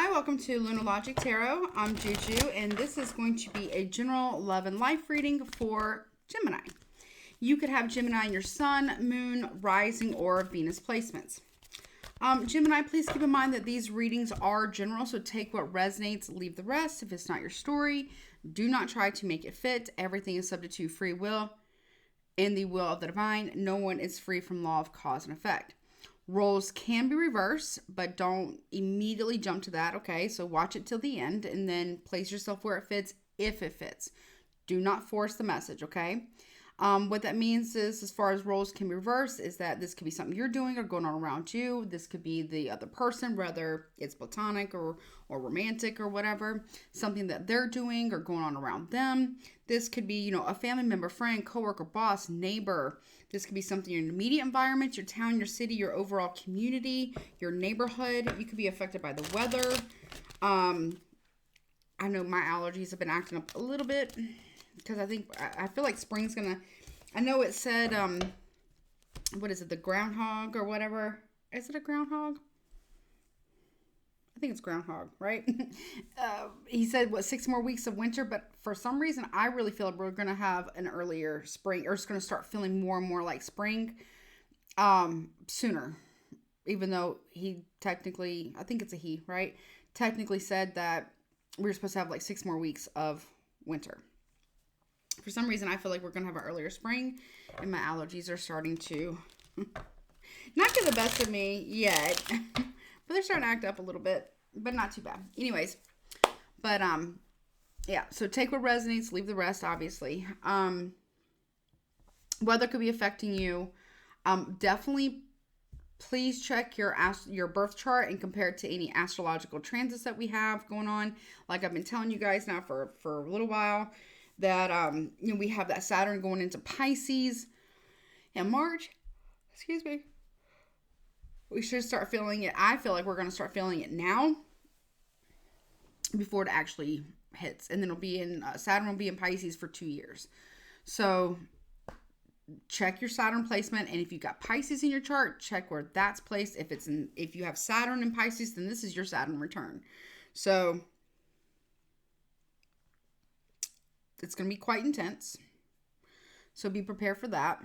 Hi, welcome to Lunar Logic Tarot. I'm Juju, and this is going to be a general love and life reading for Gemini. You could have Gemini in your sun, moon, rising, or Venus placements. Gemini, please keep in mind that these readings are general, so take what resonates, leave the rest. If it's not your story, do not try to make it fit. Everything is subject to free will and the will of the divine. No one is free from law of cause and effect. Roles can be reversed, but don't immediately jump to that, okay? So watch it till the end and then place yourself where it fits, if it fits. Do not force the message, okay? What that means is, as far as roles can be reversed, is that this could be something you're doing or going on around you. This could be the other person, whether it's platonic or romantic or whatever. Something that they're doing or going on around them. This could be, a family member, friend, coworker, boss, neighbor. This could be something in your immediate environment, your town, your city, your overall community, your neighborhood. You could be affected by the weather. I know my allergies have been acting up a little bit because I feel like spring's gonna. I know it said, what is it, the groundhog or whatever? Is it a groundhog? I think it's groundhog, right? He said, 6 more weeks of winter, but for some reason, I really feel like we're going to have an earlier spring, or it's going to start feeling more and more like spring sooner, even though he technically, I think it's a he, right? Technically said that we were supposed to have like 6 more weeks of winter. For some reason, I feel like we're going to have an earlier spring, and my allergies are starting to not get the best of me yet. But they're starting to act up a little bit, but not too bad. Anyways, but yeah, so take what resonates, leave the rest, obviously. Weather could be affecting you. Definitely please check your birth chart and compare it to any astrological transits that we have going on. Like I've been telling you guys now for a little while that we have that Saturn going into Pisces in March. Excuse me. We should start feeling it. I feel like we're going to start feeling it now before it actually hits. And then it'll be in, Saturn will be in Pisces for 2 years. So check your Saturn placement. And if you got Pisces in your chart, check where that's placed. If you have Saturn in Pisces, then this is your Saturn return. So it's going to be quite intense. So be prepared for that.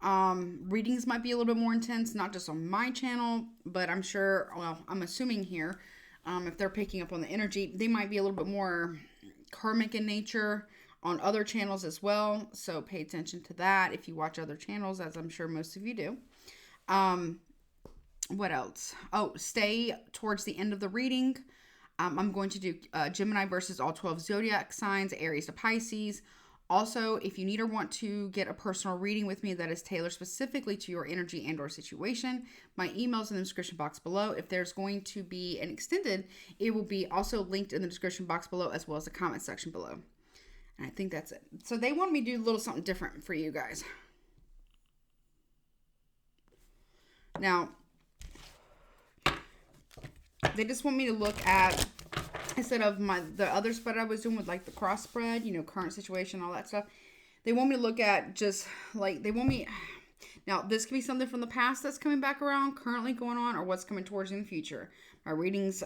Readings might be a little bit more intense, not just on my channel, but I'm sure, I'm assuming here, if they're picking up on the energy, they might be a little bit more karmic in nature on other channels as well. So pay attention to that if you watch other channels, as I'm sure most of you do. What else? Oh, stay towards the end of the reading. I'm going to do Gemini versus all 12 Zodiac signs, Aries to Pisces. Also, if you need or want to get a personal reading with me that is tailored specifically to your energy and or situation, my email's in the description box below. If there's going to be an extended, it will be also linked in the description box below, as well as the comment section below. And I think that's it. So they want me to do a little something different for you guys. Now, they just want me to look at, instead of the other spread I was doing with like the cross spread, current situation, all that stuff. They want me to look at just like, now this could be something from the past that's coming back around, currently going on, or what's coming towards in the future. My readings,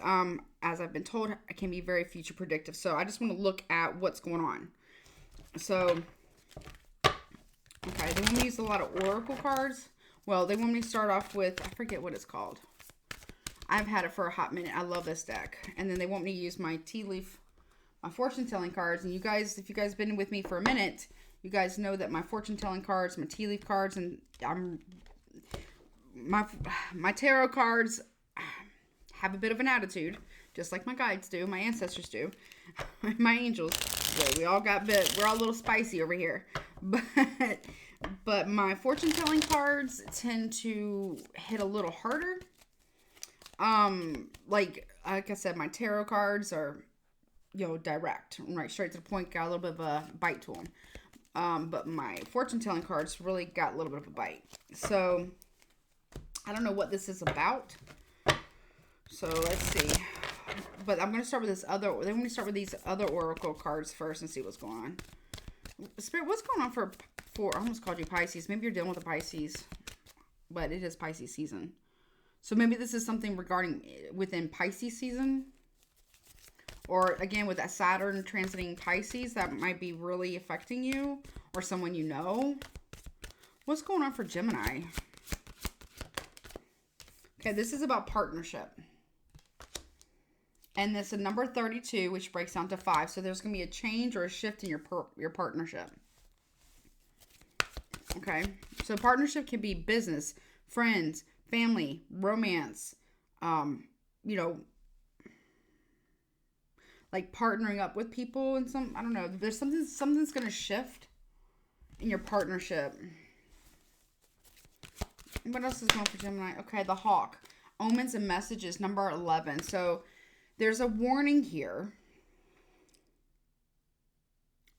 as I've been told, can be very future predictive. So I just want to look at what's going on. So, okay, they want me to use a lot of oracle cards. Well, they want me to start off with, I forget what it's called. I've had it for a hot minute. I love this deck. And then they want me to use my tea leaf, my fortune telling cards. And you guys, if you guys have been with me for a minute, you guys know that my fortune telling cards, my tea leaf cards, and my tarot cards have a bit of an attitude, just like my guides do, my ancestors do, my angels. So we all got bit. We're all a little spicy over here. But my fortune telling cards tend to hit a little harder. Like I said, my tarot cards are, direct, right, straight to the point, got a little bit of a bite to them. But my fortune telling cards really got a little bit of a bite. So I don't know what this is about. So let's see. But I'm going to start with they want me to start with these other oracle cards first and see what's going on. Spirit, what's going on for, I almost called you Pisces. Maybe you're dealing with a Pisces, but it is Pisces season. So maybe this is something regarding within Pisces season. Or again, with that Saturn transiting Pisces, that might be really affecting you or someone you know. What's going on for Gemini? Okay, this is about partnership. And this is number 32, which breaks down to 5. So there's going to be a change or a shift in your partnership. Okay, so partnership can be business, friends, family, romance, you know, like partnering up with people and I don't know, there's something's going to shift in your partnership. What else is going on for Gemini? Okay, the Hawk. Omens and messages, number 11. So there's a warning here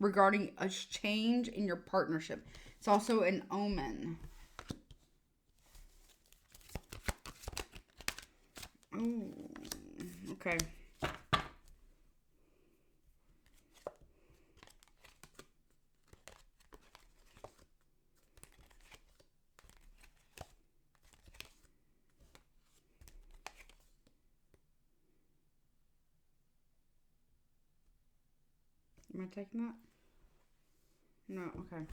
regarding a change in your partnership. It's also an omen. Oh, okay. Am I taking that? No, okay.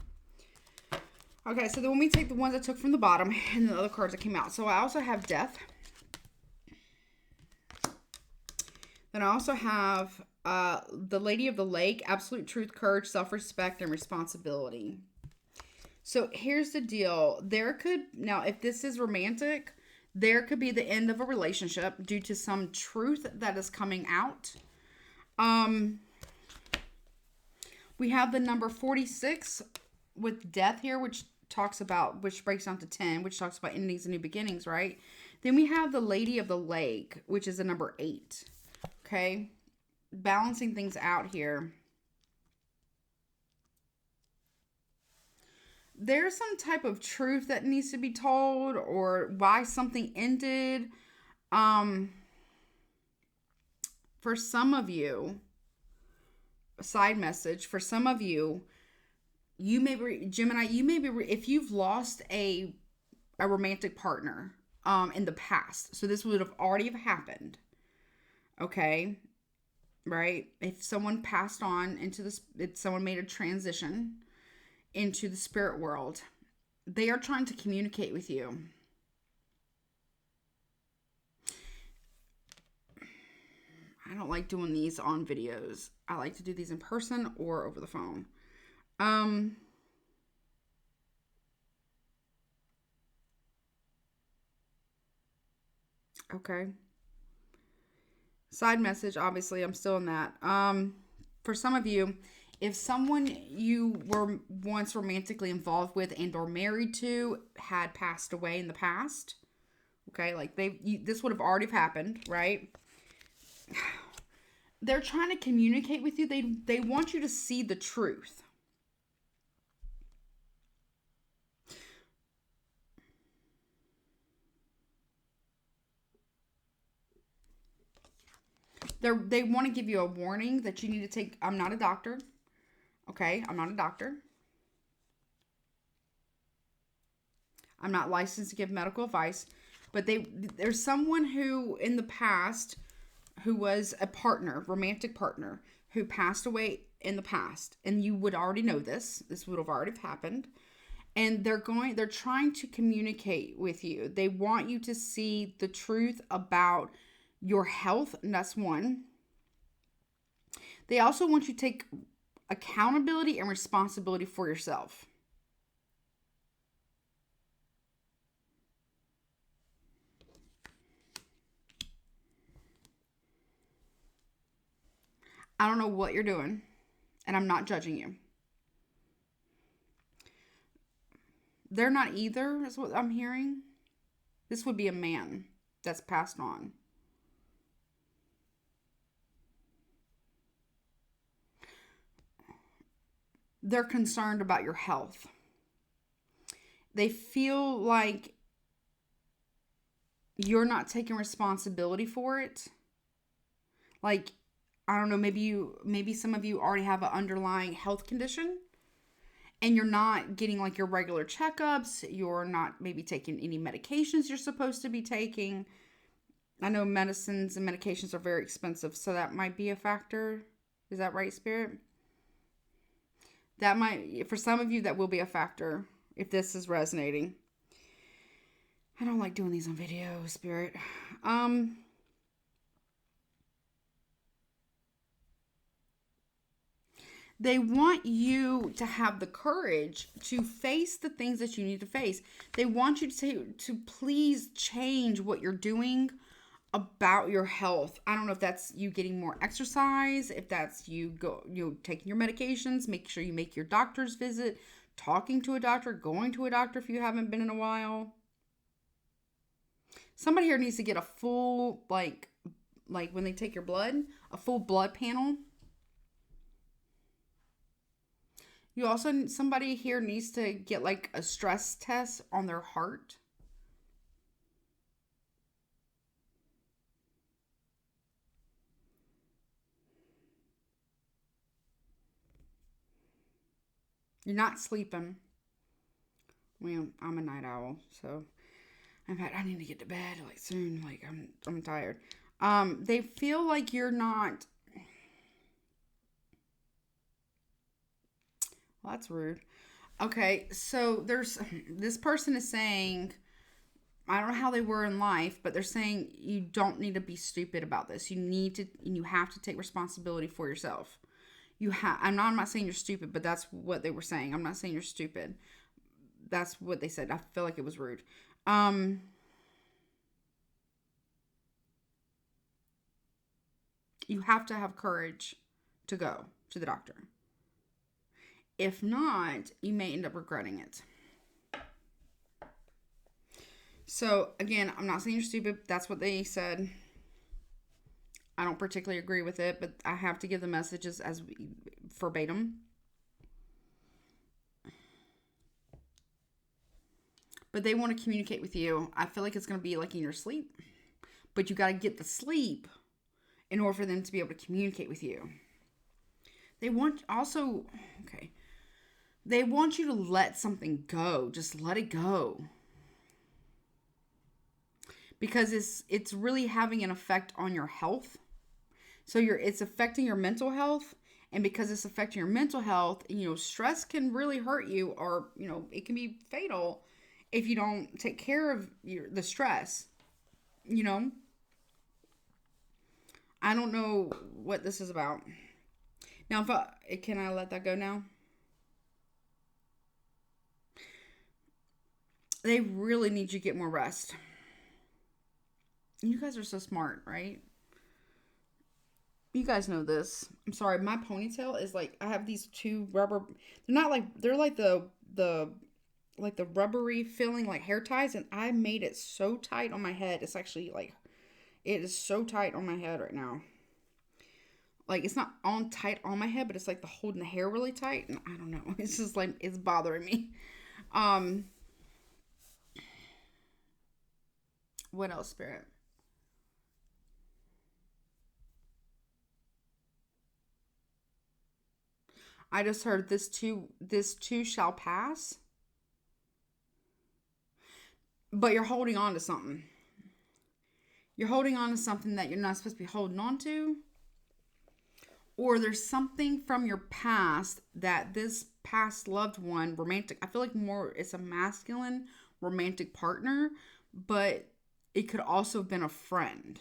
Okay, so then when we take the ones I took from the bottom and the other cards that came out. So I also have Death. Then I also have the Lady of the Lake, Absolute Truth, Courage, Self-Respect, and Responsibility. So here's the deal. Now if this is romantic, there could be the end of a relationship due to some truth that is coming out. We have the number 46 with Death here, which breaks down to 10, which talks about endings and new beginnings, right? Then we have the Lady of the Lake, which is the number 8. Okay? Balancing things out here. There's some type of truth that needs to be told or why something ended. For some of you, a side message, for some of you, you may be, Gemini, if you've lost a romantic partner in the past, so this would have already happened, okay, right? If someone passed on if someone made a transition into the spirit world, they are trying to communicate with you. I don't like doing these on videos. I like to do these in person or over the phone. Okay. Side message, obviously, I'm still in that. For some of you, if someone you were once romantically involved with and or married to had passed away in the past, okay, like this would have already happened, right? They're trying to communicate with you. They want you to see the truth. They want to give you a warning that you need to take. I'm not a doctor. Okay, I'm not a doctor. I'm not licensed to give medical advice. But there's someone who in the past who was a partner, romantic partner, who passed away in the past. And you would already know this. This would have already happened. And they're trying to communicate with you. They want you to see the truth about your health, and that's one. They also want you to take accountability and responsibility for yourself. I don't know what you're doing, and I'm not judging you. They're not either, is what I'm hearing. This would be a man that's passed on. They're concerned about your health. They feel like you're not taking responsibility for it. Like, I don't know, maybe some of you already have an underlying health condition and you're not getting like your regular checkups. You're not maybe taking any medications you're supposed to be taking. I know medicines and medications are very expensive, so that might be a factor. Is that right, Spirit? That might, for some of you, that will be a factor if this is resonating. I don't like doing these on video, Spirit. They want you to have the courage to face the things that you need to face. They want you to please change what you're doing about your health. I don't know if that's you getting more exercise, if that's you taking your medications, make sure you make your doctor's visit, talking to a doctor, going to a doctor if you haven't been in a while. Somebody here needs to get a full, like when they take your blood, a full blood panel. You also, somebody here needs to get like a stress test on their heart. You're not sleeping. Well, I'm a night owl, so I need to get to bed like soon. Like I'm tired. They feel like you're not. Well, that's rude. Okay, so this person is saying, I don't know how they were in life, but they're saying you don't need to be stupid about this. You have to take responsibility for yourself. I'm not saying you're stupid, but that's what they were saying. I'm not saying you're stupid. That's what they said. I feel like it was rude. You have to have courage to go to the doctor. If not, you may end up regretting it. So, again, I'm not saying you're stupid. That's what they said. I don't particularly agree with it, but I have to give the messages as verbatim. But they want to communicate with you. I feel like it's going to be like in your sleep. But you got to get the sleep in order for them to be able to communicate with you. They want They want you to let something go. Just let it go. Because it's really having an effect on your health. So it's affecting your mental health. And because it's affecting your mental health, stress can really hurt you, or, it can be fatal if you don't take care of the stress. I don't know what this is about. Now, can I let that go now? They really need you to get more rest. You guys are so smart, right? You guys know this. I'm sorry, my ponytail is like, I have these two rubber, they're like the rubbery feeling like hair ties, and I made it so tight on my head. It's actually like, it is so tight on my head right now. Like, it's not on tight on my head, but it's like holding the hair really tight, and I don't know. It's just like, it's bothering me. What else, Spirit? I just heard this too shall pass. But you're holding on to something. You're holding on to something that you're not supposed to be holding on to. Or there's something from your past that this past loved one, romantic, I feel like more it's a masculine romantic partner, but it could also have been a friend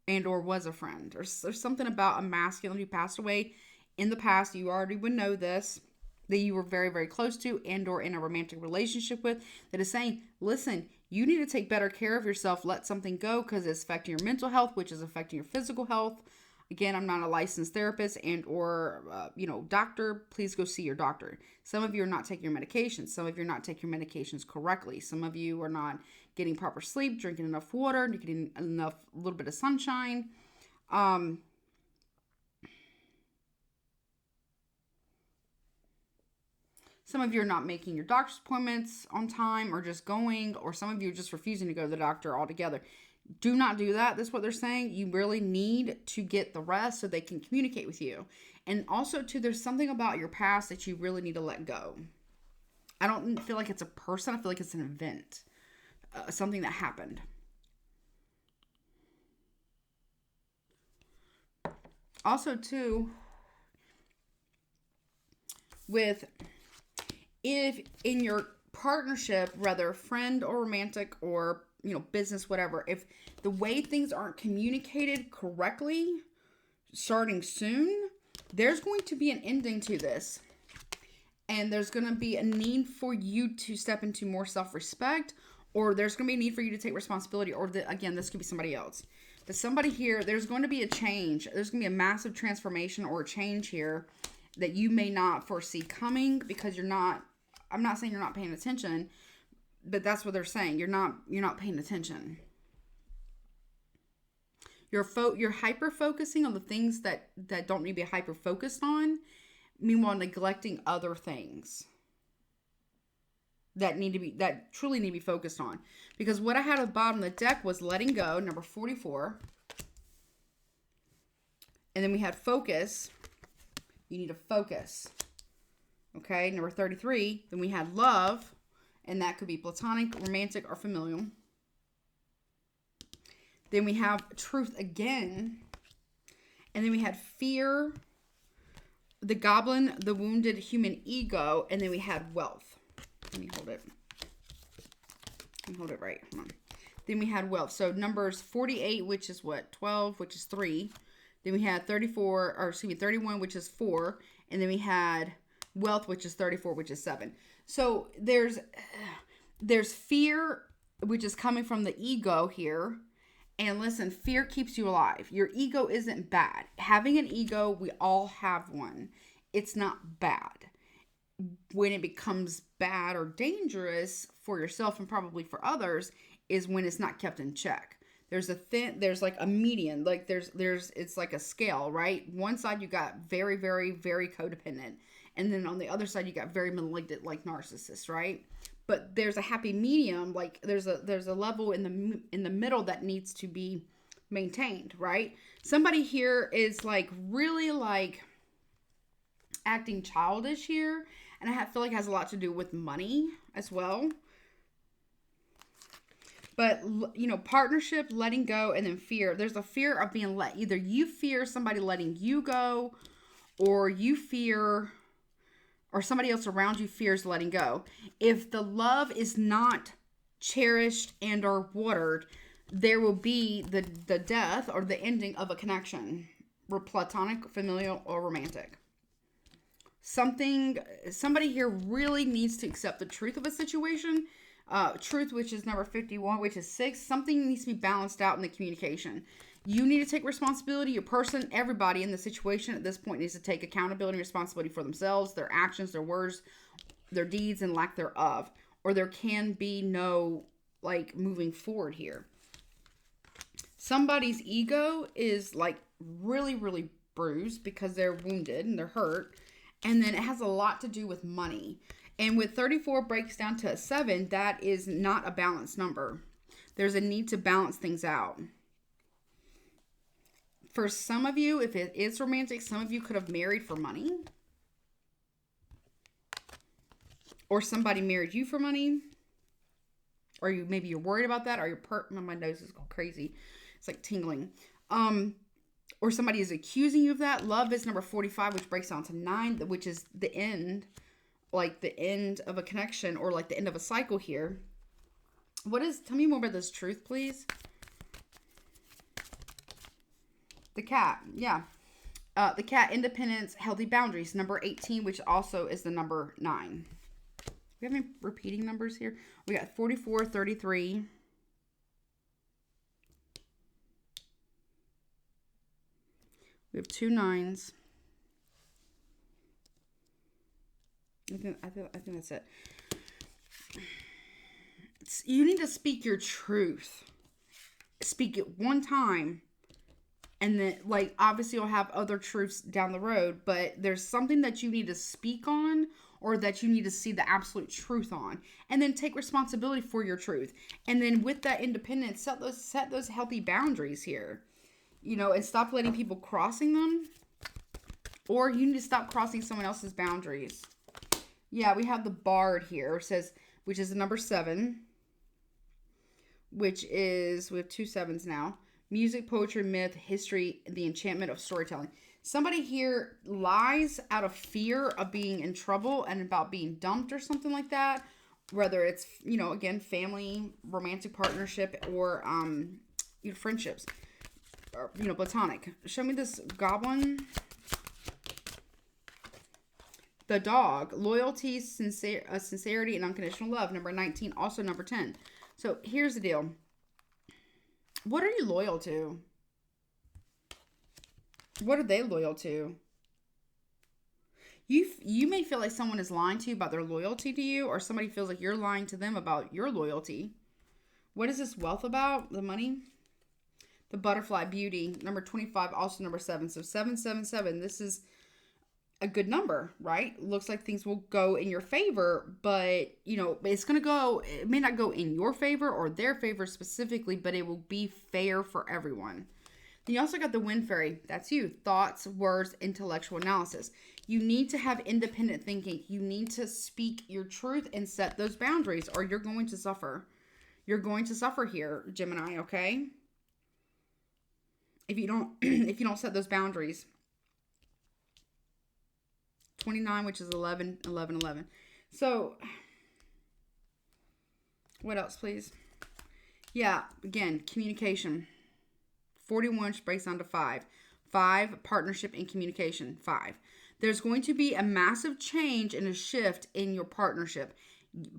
and or was a friend. Or there's something about a masculine who passed away in the past. You already would know this, that you were very, very close to and or in a romantic relationship with, that is saying, listen, you need to take better care of yourself. Let something go because it's affecting your mental health, which is affecting your physical health. Again, I'm not a licensed therapist and or, doctor. Please go see your doctor. Some of you are not taking your medications. Some of you are not taking your medications correctly. Some of you are not getting proper sleep, drinking enough water, getting a little bit of sunshine. Some of you are not making your doctor's appointments on time or just going, or some of you are just refusing to go to the doctor altogether. Do not do that. That's what they're saying. You really need to get the rest so they can communicate with you. And also, too, there's something about your past that you really need to let go. I don't feel like it's a person. I feel like it's an event. Something that happened. Also, too, with if in your partnership, whether friend or romantic or, you know, business, whatever, if the way things aren't communicated correctly starting soon, there's going to be an ending to this. And there's going to be a need for you to step into more self-respect, or there's going to be a need for you to take responsibility, or again, this could be somebody else. But somebody here, there's going to be a change. There's going to be a massive transformation or a change here that you may not foresee coming because you're not, I'm not saying you're not paying attention, but that's what they're saying. You're not paying attention. You're hyper focusing on the things that don't need to be hyper focused on, meanwhile neglecting other things that truly need to be focused on. Because what I had at the bottom of the deck was letting go, number 44. And then we had focus. You need to focus. Okay, number 33. Then we had love, and that could be platonic, romantic, or familial. Then we have truth again. And then we had fear, the goblin, the wounded human ego, and then we had wealth. Let me hold it. Hold it right. Hold on. Then we had wealth. So numbers 48, which is what? 12, which is 3. Then we had 31, which is 4. And then we had wealth, which is 34, which is 7. So there's fear, which is coming from the ego here. And listen, fear keeps you alive. Your ego isn't bad. Having an ego, we all have one. It's not bad. When it becomes bad or dangerous for yourself and probably for others is when it's not kept in check. There's like a median, like it's like a scale, right? One side you got very, very, very codependent. And then on the other side, you got very malignant, like narcissists, right? But there's a happy medium, like there's a level in the middle that needs to be maintained, right? Somebody here is like really like acting childish here, and I feel like it has a lot to do with money as well. But, you know, partnership, letting go, and then fear. There's a fear of being let. Either you fear somebody letting you go, or you fear, or somebody else around you fears letting go. If the love is not cherished and or watered, there will be the death or the ending of a connection. Platonic, familial, or romantic. Somebody here really needs to accept the truth of a situation. Truth, which is number 51, which is 6. Something needs to be balanced out in the communication. You need to take responsibility. Your person, everybody in the situation at this point needs to take accountability and responsibility for themselves, their actions, their words, their deeds, and lack thereof. Or there can be no, like, moving forward here. Somebody's ego is, like, really, really bruised because they're wounded and they're hurt. And then it has a lot to do with money. And with 34 breaks down to a 7, that is not a balanced number. There's a need to balance things out. For some of you, if it is romantic, some of you could have married for money. Or somebody married you for money. Or maybe you're worried about that. Or my nose is going crazy. It's like tingling. Or somebody is accusing you of that. Love is number 45, which breaks down to 9, which is the end. Like the end of a connection, or like the end of a cycle here. Tell me more about this truth, please. The cat, yeah. The cat, independence, healthy boundaries, number 18, which also is the number 9. We have any repeating numbers here? We got 44, 33. We have 2 9s. I think that's it. You need to speak your truth. Speak it one time. And then, like, obviously you'll have other truths down the road. But there's something that you need to speak on, or that you need to see the absolute truth on. And then take responsibility for your truth. And then with that independence, set those healthy boundaries here. You know, and stop letting people crossing them. Or you need to stop crossing someone else's boundaries. Yeah, we have the Bard here. It says, which is the number 7. Which is, we have 2 7s now. Music, poetry, myth, history, the enchantment of storytelling. Somebody here lies out of fear of being in trouble and about being dumped or something like that. Whether it's, you know, again, family, romantic partnership, or friendships. Or, you know, platonic. Show me this goblin. The Dog. Loyalty, sincerity, and unconditional love. Number 19. Also number 10. So here's the deal. What are you loyal to? What are they loyal to? You may feel like someone is lying to you about their loyalty to you, or somebody feels like you're lying to them about your loyalty. What is this wealth about? The money? The Butterfly, beauty. Number 25, also number 7. So 777, this is a good number, right? Looks like things will go in your favor, but, you know, it's going to go, it may not go in your favor or their favor specifically, but it will be fair for everyone. Then you also got the Wind Fairy. That's you. Thoughts, words, intellectual analysis. You need to have independent thinking. You need to speak your truth and set those boundaries, or you're going to suffer. You're going to suffer here, Gemini, okay? If you don't set those boundaries. 29, which is 11, 11, 11. So, what else, please? Yeah, again, communication. 41, which breaks down to 5. 5, partnership and communication. 5. There's going to be a massive change and a shift in your partnership.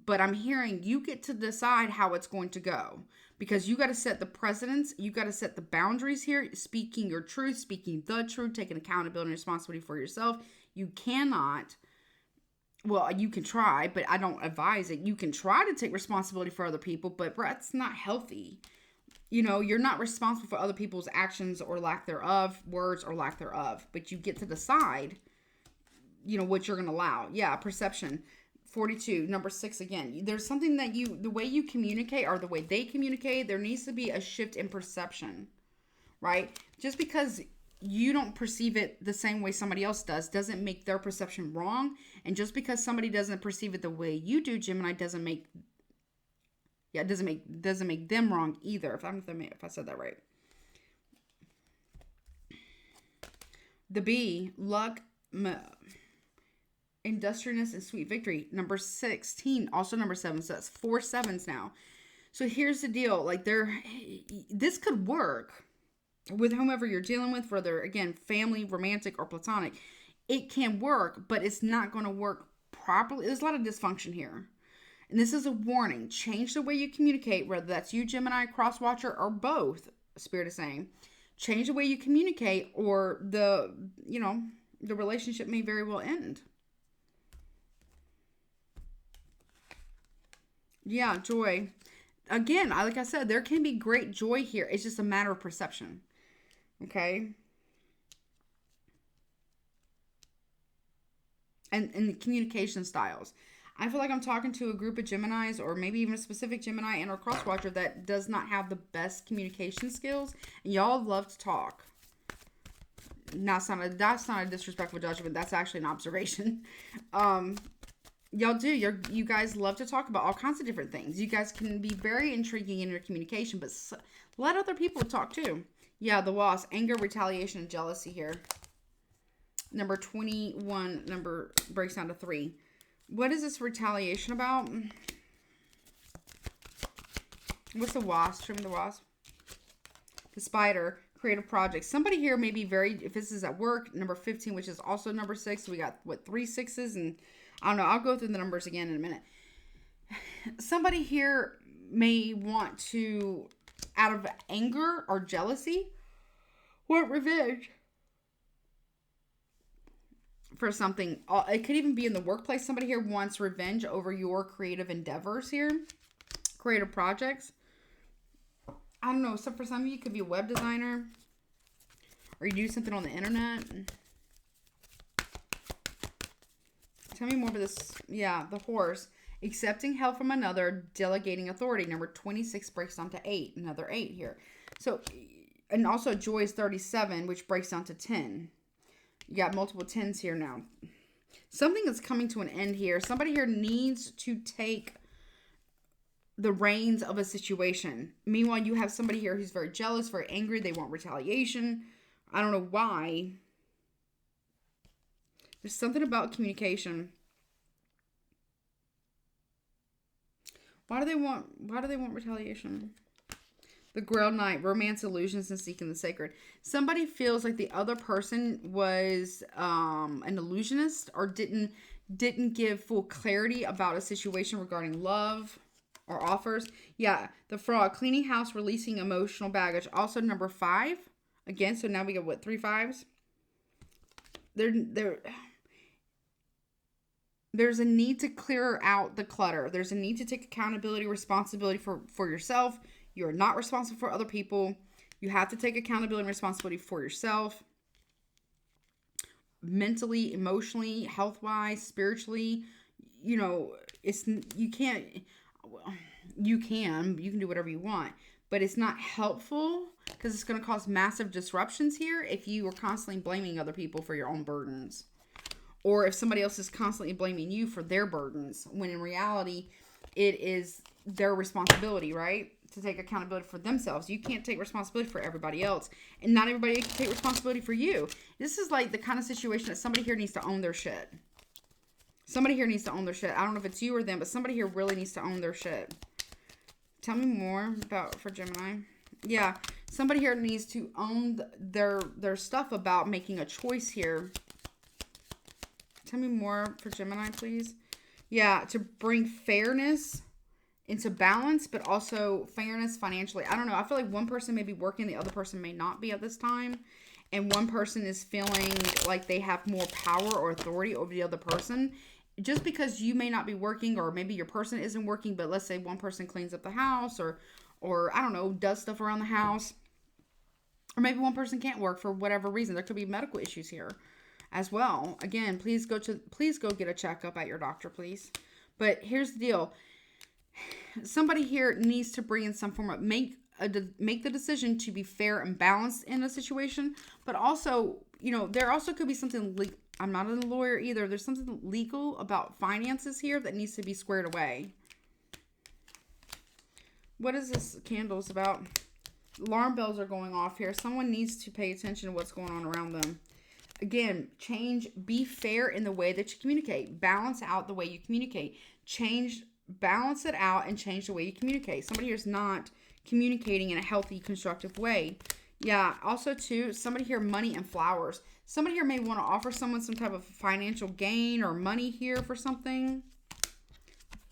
But I'm hearing you get to decide how it's going to go. Because you got to set the precedents. You got to set the boundaries here. Speaking your truth. Speaking the truth. Taking accountability and responsibility for yourself. You cannot, well, you can try, but I don't advise it. You can try to take responsibility for other people, but that's not healthy. You know, you're not responsible for other people's actions or lack thereof, words or lack thereof, but you get to decide, you know, what you're going to allow. Yeah, perception. 42, number 6 again. There's something that the way you communicate or the way they communicate, there needs to be a shift in perception, right? Just because you don't perceive it the same way somebody else doesn't make their perception wrong. And just because somebody doesn't perceive it the way you do, Gemini, doesn't make them wrong either. If I said that right. The B, luck, industriousness, and sweet victory. Number 16, also number 7. So that's 4 7s now. So here's the deal. Like this could work with whomever you're dealing with, whether, again, family, romantic, or platonic. It can work, but it's not going to work properly. There's a lot of dysfunction here. And this is a warning. Change the way you communicate, whether that's you, Gemini, cross-watcher, or both, Spirit is saying. Change the way you communicate, or the relationship may very well end. Yeah, joy. Again, like I said, there can be great joy here. It's just a matter of perception. Okay. And the communication styles. I feel like I'm talking to a group of Geminis, or maybe even a specific Gemini and or crosswatcher that does not have the best communication skills. And y'all love to talk. That's not a disrespectful judgment. That's actually an observation. Y'all do. You guys love to talk about all kinds of different things. You guys can be very intriguing in your communication, but let other people talk too. Yeah, the Wasp. Anger, retaliation, and jealousy here. Number 21 number breaks down to 3. What is this retaliation about? What's the Wasp? Show me the Wasp. The Spider. Creative projects. Somebody here may be very, if this is at work, number 15, which is also number 6. So we got, 3 6s? And I don't know. I'll go through the numbers again in a minute. Somebody here may want to, out of anger or jealousy, want revenge for something. It could even be in the workplace. Somebody here wants revenge over your creative endeavors here. Creative projects. I don't know. So for some of you, it could be a web designer. Or you do something on the internet. Tell me more about this. Yeah, the Horse. Accepting help from another. Delegating authority. Number 26 breaks down to 8. Another 8 here. So, and also joy is 37, which breaks down to 10. You got multiple 10s here now. Something is coming to an end here. Somebody here needs to take the reins of a situation. Meanwhile, you have somebody here who's very jealous, very angry. They want retaliation. I don't know why. There's something about communication. Why do they want retaliation? The Grail Knight, romance, illusions, and seeking the sacred. Somebody feels like the other person was an illusionist or didn't give full clarity about a situation regarding love or offers. Yeah, the Frog, cleaning house, releasing emotional baggage. Also number 5. Again, so now we got what, 3 5s? There's a need to clear out the clutter. There's a need to take accountability, responsibility for yourself. You're not responsible for other people. You have to take accountability and responsibility for yourself. Mentally, emotionally, health-wise, spiritually. You know, you can do whatever you want. But it's not helpful because it's going to cause massive disruptions here if you are constantly blaming other people for your own burdens. Or if somebody else is constantly blaming you for their burdens, when in reality, it is their responsibility, right? To take accountability for themselves. You can't take responsibility for everybody else. And not everybody can take responsibility for you. This is like the kind of situation that somebody here needs to own their shit. Somebody here needs to own their shit. I don't know if it's you or them, but somebody here really needs to own their shit. Tell me more for Gemini. Yeah, somebody here needs to own their stuff about making a choice here. Tell me more for Gemini, please. Yeah, to bring fairness into balance, but also fairness financially. I don't know. I feel like one person may be working, the other person may not be at this time. And one person is feeling like they have more power or authority over the other person. Just because you may not be working, or maybe your person isn't working, but let's say one person cleans up the house or I don't know, does stuff around the house. Or maybe one person can't work for whatever reason. There could be medical issues here as well. Again, please go get a checkup at your doctor, please. But here's the deal. Somebody here needs to bring in some form of make the decision to be fair and balanced in a situation, but also, you know, there also could be something I'm not a lawyer either. There's something legal about finances here that needs to be squared away. What is this candles about? Alarm bells are going off here. Someone needs to pay attention to what's going on around them. Again, be fair in the way that you communicate. Balance out the way you communicate. Balance it out and change the way you communicate. Somebody here is not communicating in a healthy, constructive way. Yeah, also too, somebody here, money and flowers. Somebody here may want to offer someone some type of financial gain or money here for something.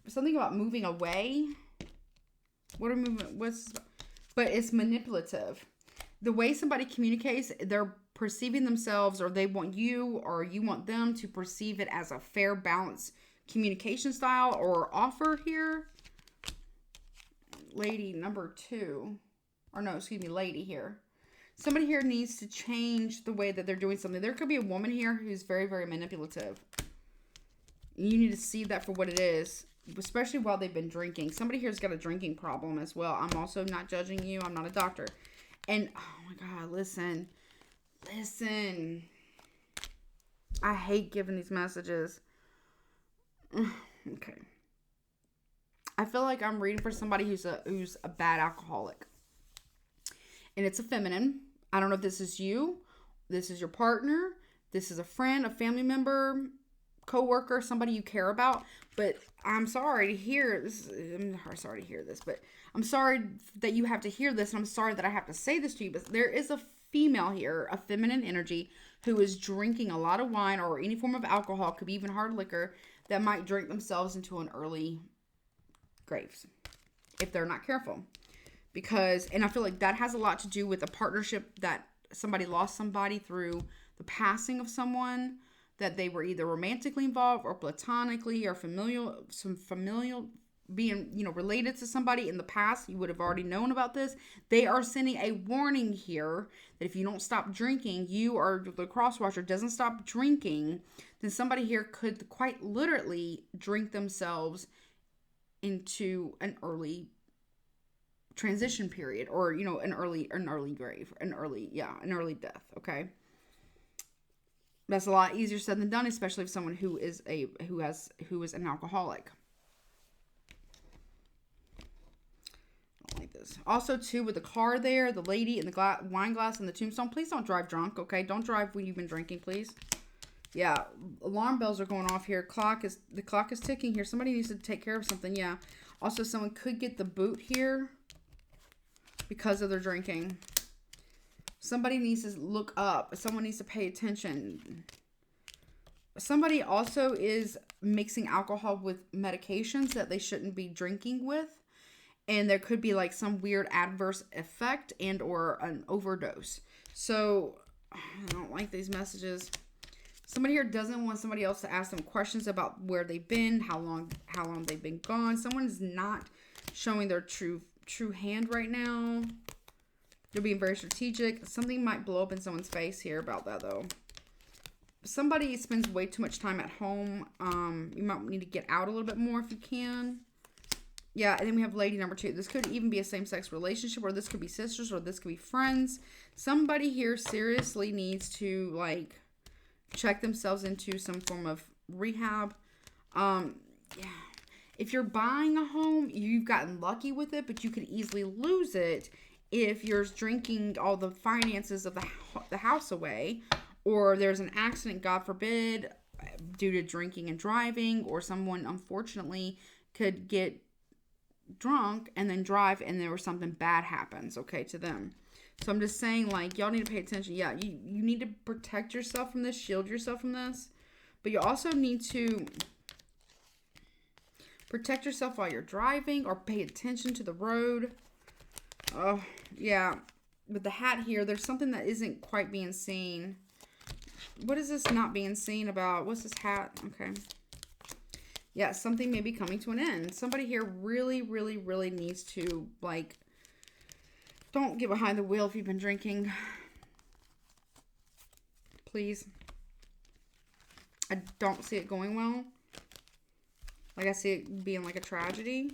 Something about moving away. But it's manipulative. The way somebody communicates, they're perceiving themselves, or they want you, or you want them to perceive it as a fair, balanced communication style or offer here. Lady number 2. Or no, excuse me, lady here. Somebody here needs to change the way that they're doing something. There could be a woman here who's very, very manipulative. You need to see that for what it is, especially while they've been drinking. Somebody here's got a drinking problem as well. I'm also not judging you. I'm not a doctor. And, oh my God, listen. I hate giving these messages. Okay. I feel like I'm reading for somebody who's a bad alcoholic. And it's a feminine. I don't know if this is you, this is your partner, this is a friend, a family member, coworker, somebody you care about. But I'm sorry to hear this. I'm sorry to hear this, but I'm sorry that you have to hear this, and I'm sorry that I have to say this to you. But there is a female here, a feminine energy, who is drinking a lot of wine or any form of alcohol, could be even hard liquor, that might drink themselves into an early graves if they're not careful. And I feel like that has a lot to do with a partnership, that somebody lost somebody through the passing of someone, that they were either romantically involved or platonically or familial being, related to somebody in the past. You would have already known about this. They are sending a warning here that if you don't stop drinking, you or the crosswatcher doesn't stop drinking, then somebody here could quite literally drink themselves into an early transition period, or an early grave, an early death. Okay. That's a lot easier said than done, especially if someone who is an alcoholic. I don't like this. Also, too, with the car there, the lady and the wine glass and the tombstone, please don't drive drunk, okay? Don't drive when you've been drinking, please. Yeah, alarm bells are going off here. The clock is ticking here. Somebody needs to take care of something. Yeah. Also, someone could get the boot here because of their drinking. Somebody needs to look up. Someone needs to pay attention. Somebody also is mixing alcohol with medications that they shouldn't be drinking with. And there could be like some weird adverse effect and or an overdose. So, I don't like these messages. Somebody here doesn't want somebody else to ask them questions about where they've been, how long they've been gone. Someone is not showing their true hand right now. They're being very strategic. Something might blow up in someone's face here about that, though. Somebody spends way too much time at home. You might need to get out a little bit more if you can. Yeah, and then we have lady number 2. This could even be a same-sex relationship, or this could be sisters, or this could be friends. Somebody here seriously needs to, like, check themselves into some form of rehab. Yeah. If you're buying a home, you've gotten lucky with it, but you could easily lose it if you're drinking all the finances of the house away, or there's an accident, God forbid, due to drinking and driving, or someone unfortunately could get drunk and then drive and there was something bad happens, okay, to them. So I'm just saying, like, y'all need to pay attention. Yeah, you need to protect yourself from this, shield yourself from this. But you also need to protect yourself while you're driving or pay attention to the road. Oh, yeah. With the hat here, there's something that isn't quite being seen. What is this not being seen about? What's this hat? Okay. Yeah, something may be coming to an end. Somebody here really, really, really needs to, like, don't get behind the wheel if you've been drinking. Please. I don't see it going well. Like, I see it being like a tragedy.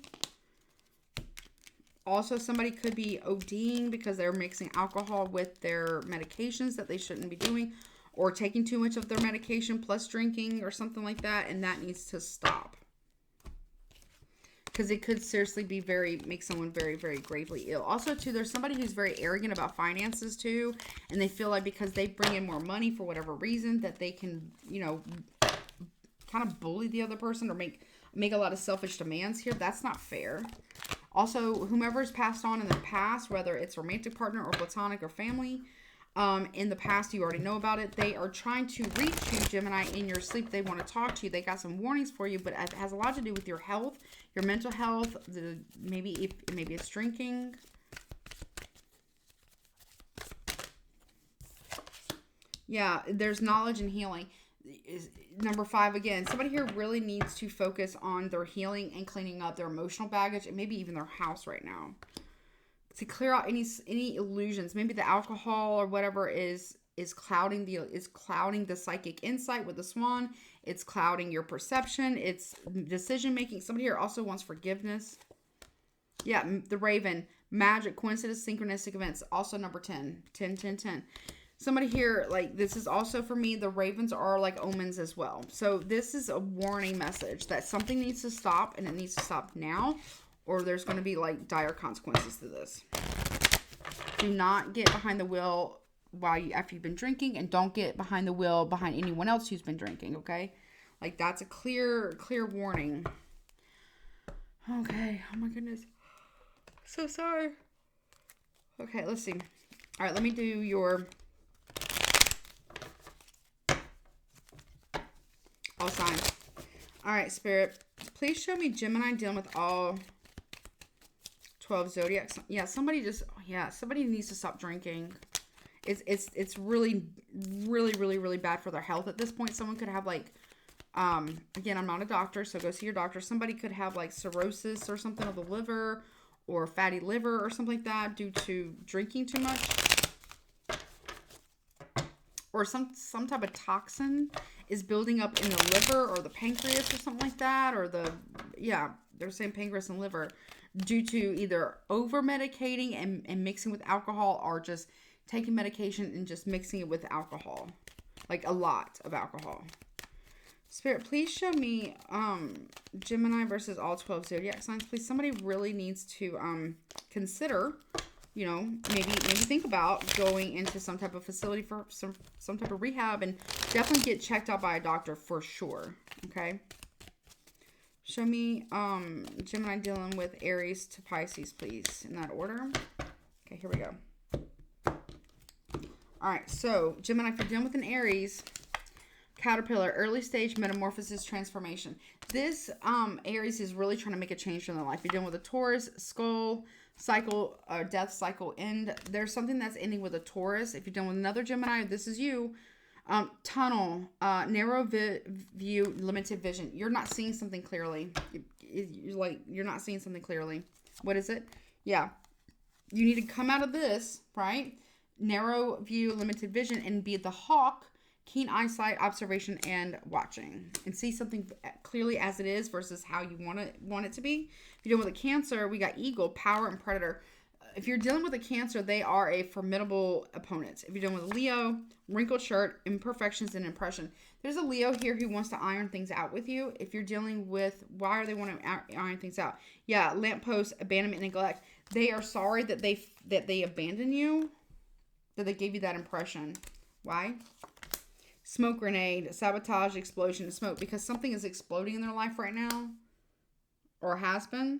Also, somebody could be ODing because they're mixing alcohol with their medications that they shouldn't be doing, or taking too much of their medication plus drinking or something like that, and that needs to stop. Because it could seriously be make someone very, very gravely ill. Also, too, there's somebody who's very arrogant about finances, too. And they feel like because they bring in more money for whatever reason, that they can, you know, kind of bully the other person or make a lot of selfish demands here. That's not fair. Also, whomever is passed on in the past, whether it's romantic partner or platonic or family, in the past, you already know about it. They are trying to reach you, Gemini, in your sleep. They want to talk to you. They got some warnings for you, but it has a lot to do with your health, your mental health. Maybe it's drinking. Yeah, there's knowledge and healing. Number 5 again. Somebody here really needs to focus on their healing and cleaning up their emotional baggage and maybe even their house right now, to clear out any illusions. Maybe the alcohol or whatever is clouding the psychic insight with the swan. It's clouding your perception. It's decision making. Somebody here also wants forgiveness. Yeah, the Raven, magic, coincidence, synchronistic events. Also number 10. Somebody here, like, this is also for me, the ravens are like omens as well. So this is a warning message that something needs to stop, and it needs to stop now, or there's going to be, like, dire consequences to this. Do not get behind the wheel after you've been drinking, and don't get behind the wheel behind anyone else who's been drinking, okay? Like, that's a clear warning. Okay, oh my goodness. So sorry. Okay, let's see. All right, let me do your all signs. All right, Spirit, please show me Gemini dealing with all 12 zodiacs. Yeah, somebody needs to stop drinking. It's really, really, really, really bad for their health at this point. Someone could have, like, again, I'm not a doctor, so go see your doctor. Somebody could have, like, cirrhosis or something of the liver, or fatty liver or something like that due to drinking too much. Or some type of toxin is building up in the liver or the pancreas or something like that. Or they're saying pancreas and liver due to either over medicating and mixing with alcohol, or just taking medication and just mixing it with alcohol. like a lot of alcohol. Spirit, please show me Gemini versus all 12 zodiac signs, please. Somebody really needs to consider, you know, maybe think about going into some type of facility for some type of rehab, and definitely get checked out by a doctor for sure. Okay. Show me Gemini dealing with Aries to Pisces, please, in that order. Okay, here we go. All right, so Gemini, if you're dealing with an Aries, Caterpillar, early stage metamorphosis transformation. This Aries is really trying to make a change in their life. You're dealing with a Taurus, skull, cycle, death cycle end. There's something that's ending with a Taurus. If you're dealing with another Gemini, this is you. Tunnel, narrow view, limited vision. You're not seeing something clearly. You're not seeing something clearly. What is it? Yeah. You need to come out of this, right? Narrow view, limited vision, and be the hawk, keen eyesight, observation, and watching, and see something clearly as it is versus how you want it to be. If you're dealing with a Cancer, we got eagle, power, and predator. If you're dealing with a Cancer, they are a formidable opponent. If you're dealing with a Leo, wrinkled shirt, imperfections, and impression. There's a Leo here who wants to iron things out with you. If you're dealing with, why are they wanting to iron things out? Yeah, lamppost, abandonment, neglect. They are sorry that they abandoned you, that they gave you that impression. Why? Smoke grenade, sabotage, explosion, smoke, because something is exploding in their life right now, or has been.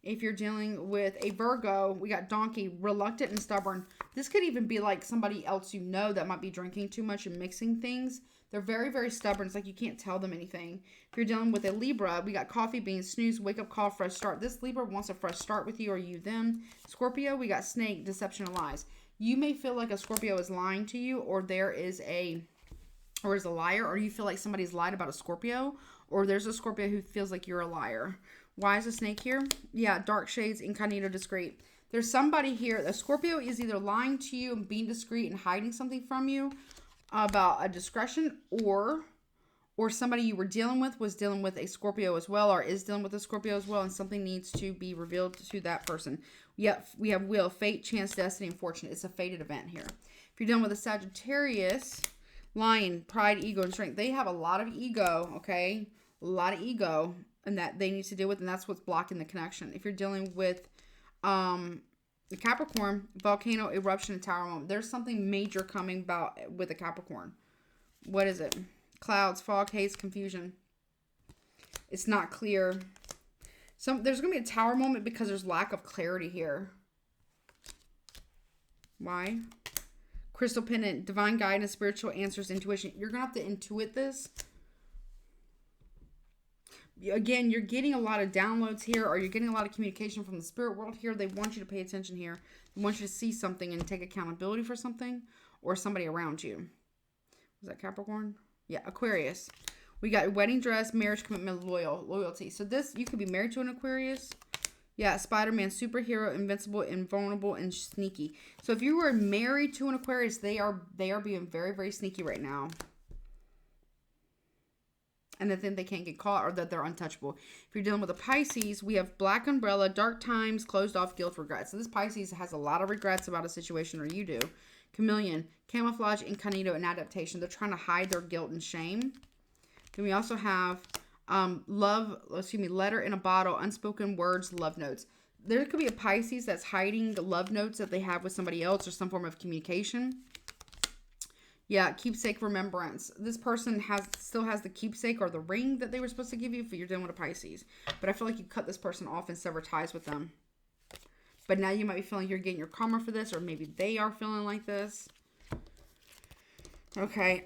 If you're dealing with a Virgo, we got donkey, reluctant and stubborn. This could even be like somebody else you know that might be drinking too much and mixing things. They're very, very stubborn. It's like you can't tell them anything. If you're dealing with a Libra, we got coffee beans, snooze, wake up call, fresh start. This Libra wants a fresh start with you or you them. Scorpio, we got snake, deception, and lies. You may feel like a Scorpio is lying to you, or there is a liar, or you feel like somebody's lied about a Scorpio, or there's a Scorpio who feels like you're a liar. Why is a snake here? Yeah, dark shades, incognito, discreet. There's somebody here. The Scorpio is either lying to you and being discreet and hiding something from you about a discretion, or somebody you were dealing with was dealing with a Scorpio as well, or is dealing with a Scorpio as well, and something needs to be revealed to that person. Yep, we have wheel, fate, chance, destiny, and fortune. It's a fated event here. If you're dealing with a Sagittarius, lion, pride, ego, and strength. They have a lot of ego, okay? A lot of ego, and that they need to deal with, and that's what's blocking the connection. If you're dealing with the Capricorn, volcano, eruption, and tower moment. There's something major coming about with a Capricorn. What is it? Clouds, fog, haze, confusion. It's not clear. There's going to be a tower moment because there's lack of clarity here. Why? Crystal pendant, divine guidance, spiritual answers, intuition. You're going to have to intuit this. Again, you're getting a lot of downloads here, or you're getting a lot of communication from the spirit world here. They want you to pay attention here. They want you to see something and take accountability for something or somebody around you. Was that Capricorn? Yeah, Aquarius. We got wedding dress, marriage, commitment, loyalty. So this, you could be married to an Aquarius. Yeah, Spider-Man, superhero, invincible, invulnerable, and sneaky. So if you were married to an Aquarius, they are being very, very sneaky right now. And that then they can't get caught, or that they're untouchable. If you're dealing with a Pisces, we have black umbrella, dark times, closed off, guilt, regret. So this Pisces has a lot of regrets about a situation, or you do. Chameleon, camouflage, incognito, and adaptation. They're trying to hide their guilt and shame. Then we also have letter in a bottle, unspoken words, love notes. There could be a Pisces that's hiding the love notes that they have with somebody else, or some form of communication. Yeah, keepsake, remembrance. This person still has the keepsake or the ring that they were supposed to give you if you're dealing with a Pisces. But I feel like you cut this person off and sever ties with them. But now you might be feeling you're getting your karma for this, or maybe they are feeling like this. Okay,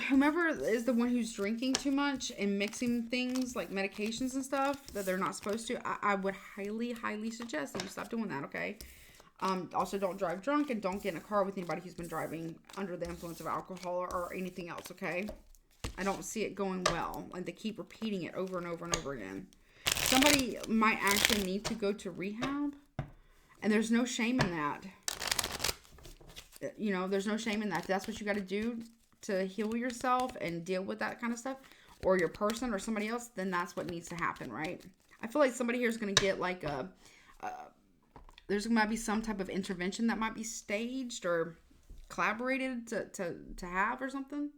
whomever is the one who's drinking too much and mixing things like medications and stuff that they're not supposed to, I would highly, highly suggest that you stop doing that, okay? Also, don't drive drunk, and don't get in a car with anybody who's been driving under the influence of alcohol or anything else, okay? I don't see it going well. Like, they keep repeating it over and over and over again. Somebody might actually need to go to rehab, and there's no shame in that. You know, there's no shame in that. If that's what you got to do to heal yourself and deal with that kind of stuff, or your person or somebody else, then that's what needs to happen, right? I feel like somebody here is going to get like there's might be some type of intervention that might be staged or collaborated to have or something.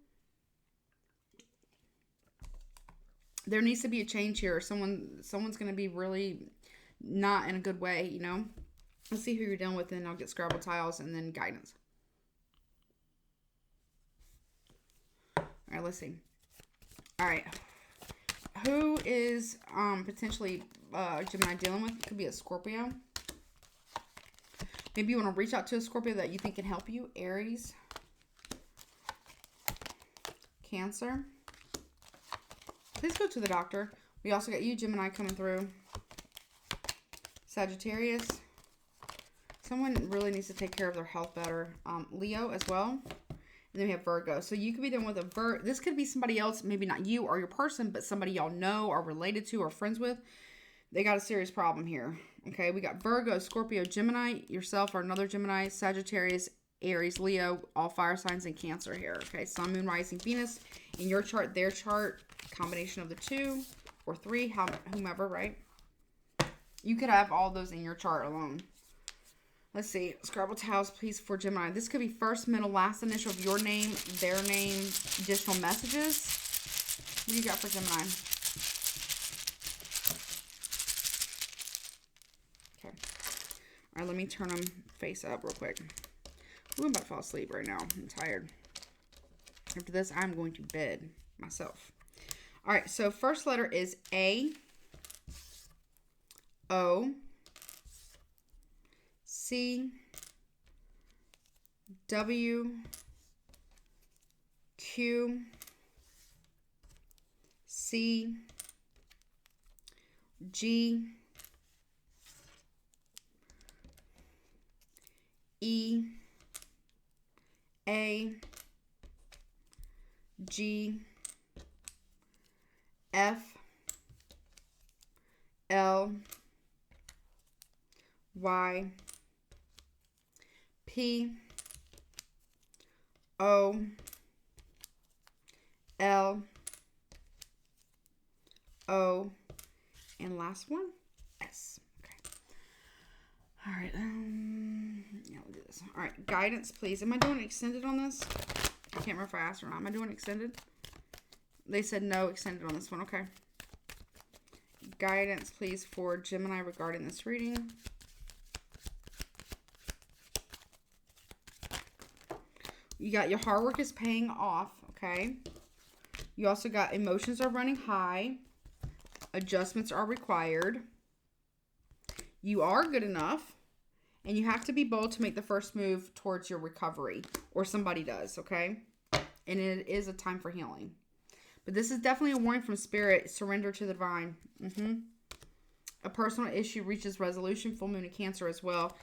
There needs to be a change here. Someone's going to be really not in a good way, you know. Let's see who you're dealing with, and I'll get Scrabble tiles and then guidance. All right, let's see. All right. Who is potentially Gemini dealing with? Could be a Scorpio. Maybe you want to reach out to a Scorpio that you think can help you. Aries. Cancer. Please go to the doctor. We also got you, Gemini, coming through. Sagittarius. Someone really needs to take care of their health better. Leo as well. And then we have Virgo. So you could be dealing with a this could be somebody else, maybe not you or your person, but somebody y'all know or related to or friends with. They got a serious problem here. Okay, we got Virgo, Scorpio, Gemini, yourself or another Gemini, Sagittarius, Aries, Leo, all fire signs, and Cancer here. Okay, Sun, Moon, Rising, Venus. In your chart, their chart, combination of the 2 or 3, whomever, right? You could have all those in your chart alone. Let's see. Scrabble tiles, please, for Gemini. This could be first, middle, last initial of your name, their name, additional messages. What do you got for Gemini? Okay. All right, let me turn them face up real quick. Ooh, I'm about to fall asleep right now. I'm tired. After this, I'm going to bed myself. All right, so first letter is A, O, C, W, Q, C, G, E, A, G, F, L, Y, P, O, L, O, and last one, S. Okay. All right. Yeah, we'll do this. All right. Guidance, please. Am I doing extended on this? I can't remember if I asked or not. Am I doing extended? They said no extended on this one. Okay. Guidance, please, for Gemini regarding this reading. You got your hard work is paying off, okay? You also got emotions are running high. Adjustments are required. You are good enough. And you have to be bold to make the first move towards your recovery. Or somebody does, okay? And it is a time for healing. But this is definitely a warning from Spirit. Surrender to the divine. A personal issue reaches resolution. Full moon in Cancer as well.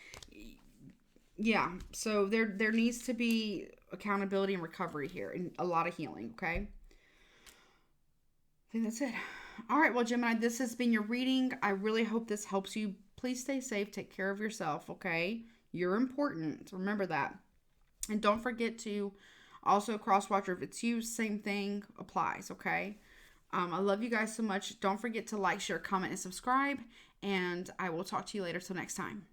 Yeah, so there needs to be accountability and recovery here, and a lot of healing, okay? I think that's it. All right, well, Gemini, this has been your reading. I really hope this helps you. Please stay safe. Take care of yourself, okay? You're important. Remember that. And don't forget to also cross-watch, or if it's you, same thing applies, okay? I love you guys so much. Don't forget to like, share, comment, and subscribe, and I will talk to you later. Till next time.